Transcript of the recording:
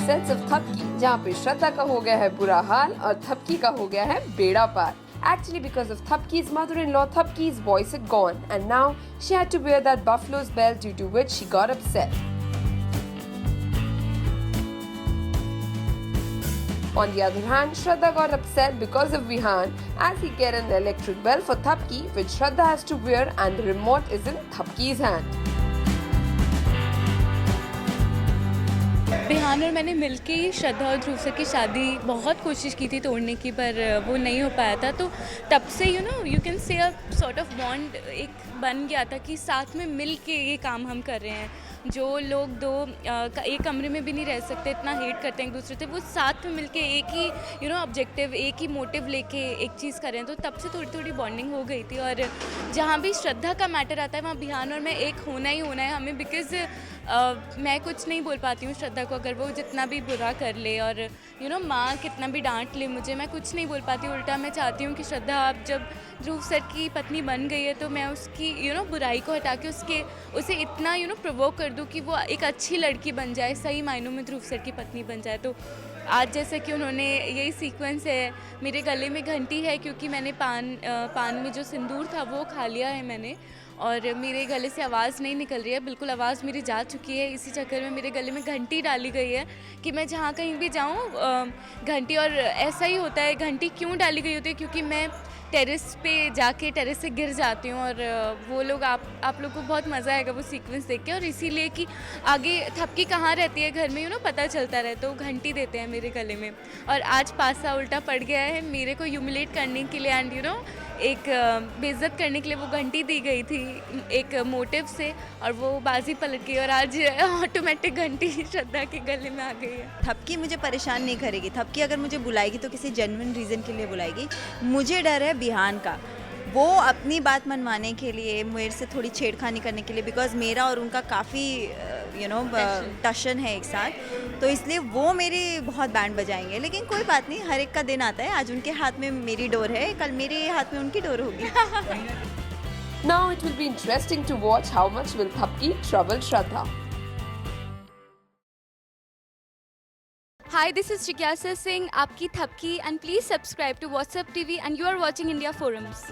episodes of Thapki, जहाँ पे श्रद्धा का हो गया है बुरा हाल और थपकी का हो गया है बेड़ा पार. Actually, because of Thapki's mother-in-law, Thapki's voice had gone, and now she had to wear that buffalo's belt, due to which she got upset. On the other hand, Shraddha got upset because of Vihan as he get an electric bell for Thapki, which Shraddha has to wear, and the remote is in Thapki's hand. Vihaan और मैंने मिलके ही श्रद्धा और ध्रुव sir की शादी बहुत कोशिश की थी तोड़ने की, पर वो नहीं हो पाया था. तो तब से you can say a sort of bond एक बन गया था कि साथ में मिल के ये काम हम कर रहे हैं. जो लोग एक कमरे में भी नहीं रह सकते, इतना हेट करते हैं एक दूसरे से, वो साथ में मिलके एक ही ऑब्जेक्टिव, एक ही मोटिव लेके एक चीज़ कर रहे हैं. तो तब से थोड़ी थोड़ी बॉन्डिंग हो गई थी. और जहाँ भी श्रद्धा का मैटर आता है वहाँ विहान और मैं एक होना ही होना है हमें, बिकॉज़ मैं कुछ नहीं बोल पाती हूँ श्रद्धा को, अगर वो जितना भी बुरा कर ले और माँ कितना भी डांट ले मुझे, मैं कुछ नहीं बोल पाती. उल्टा मैं चाहती हूँ कि श्रद्धा आप जब ध्रुव सर की पत्नी बन गई है तो मैं उसकी बुराई को हटा के उसे इतना प्रोवोक कर दूँ कि वो एक अच्छी लड़की बन जाए, सही मायनों में ध्रुव सर की पत्नी बन जाए. तो आज जैसे कि उन्होंने यही सीक्वेंस है, मेरे गले में घंटी है क्योंकि मैंने पान में जो सिंदूर था वो खा लिया है मैंने, और मेरे गले से आवाज़ नहीं निकल रही है, बिल्कुल आवाज़ मेरी जा चुकी है. इसी चक्कर में मेरे गले में घंटी डाली गई है कि मैं जहाँ कहीं भी जाऊँ घंटी. और ऐसा ही होता है, घंटी क्यों डाली गई होती है क्योंकि मैं टेरेस पे जाके टेरेस से गिर जाती हूँ, और वो लोग आप लोग को बहुत मज़ा आएगा वो सीक्वेंस देख के. और इसीलिए कि आगे थपकी कहाँ रहती है घर में पता चलता रहे, तो घंटी देते हैं मेरे गले में. और आज पासा उल्टा पड़ गया है मेरे को ह्यूमिलेट करने के लिए, एंड एक बेइज्जत करने के लिए वो घंटी दी गई थी एक मोटिव से, और वो बाजी पलट गई और आज ऑटोमेटिक घंटी श्रद्धा के गले में आ गई है. थपकी मुझे परेशान नहीं करेगी. थपकी अगर मुझे बुलाएगी तो किसी जेन्युइन रीज़न के लिए बुलाएगी. मुझे डर है विहान का, वो अपनी बात मनवाने के लिए मेरे से थोड़ी छेड़खानी करने के लिए, बिकॉज मेरा और उनका काफ़ी टशन है एक साथ, तो इसलिए वो मेरी बहुत बैंड बजाएंगे. लेकिन कोई बात नहीं, हर एक का दिन आता है. आज उनके हाथ में मेरी डोर है, कल मेरे हाथ में उनकी डोर होगी. Now it will be interesting to watch how much will Thapki trouble Shraddha. Hi, this is Jigyasa Singh, आपकी थपकी, and please subscribe to WhatsApp TV, and you are watching India Forums.